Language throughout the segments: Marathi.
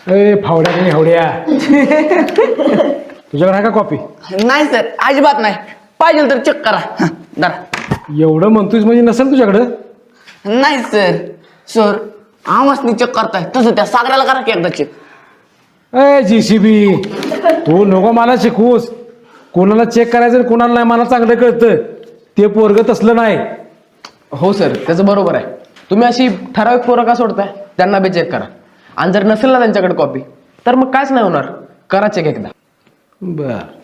ए फावड्या नाही हवड्या तुझ्याकडे आहे का कॉपी? नाही सर, अजिबात नाही. पाहिजे तर चेक करा. जरा एवढं म्हणतोयस म्हणजे नसेल तुझ्याकडं? नाही सर. सर आवाजनी चेक करताय तसं त्या सागराला करा की एकदा चेक. ए JCB, तू नको मला शिकवूस. कोणाला चेक करायचं कोणाला नाही मला चांगलं कळतं. ते पोरग तसलं नाही. हो सर, त्याचं बरोबर आहे. तुम्ही अशी ठराविक पोरं का सोडताय? त्यांना बी चेक करा. आणि जर नसेल ना त्यांच्याकडे कॉपी तर मग कायच नाही होणार. करा चेक एकदा. बर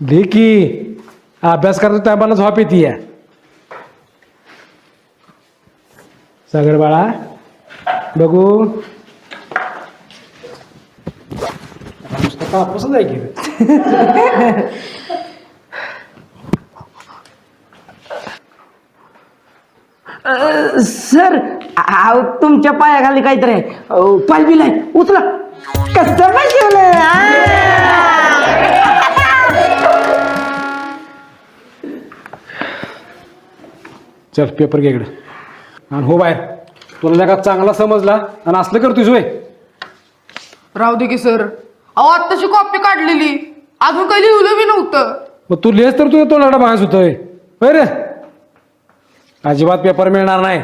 दे की. अभ्यास करता टायमाला झोप येते. सागर बाळा बघू नुसतं कापूसच आहे की. सर तुमच्या पायाखाली काहीतरी आहे. पाय बिल आहे, उचला. कसं चल पेपर घे इकडे आणि हो बाहेर. तुला का चांगला समजला आणि असलं करतोस होय? राहू दे की सर. अहो आत्ताशी कॉपी काढलेली, अजून काही लिहिलं बी नव्हतं. मग तू लिहेस तर तुझ्या तोंडाला बाहेर होतोय होय रे? अजिबात पेपर मिळणार नाही.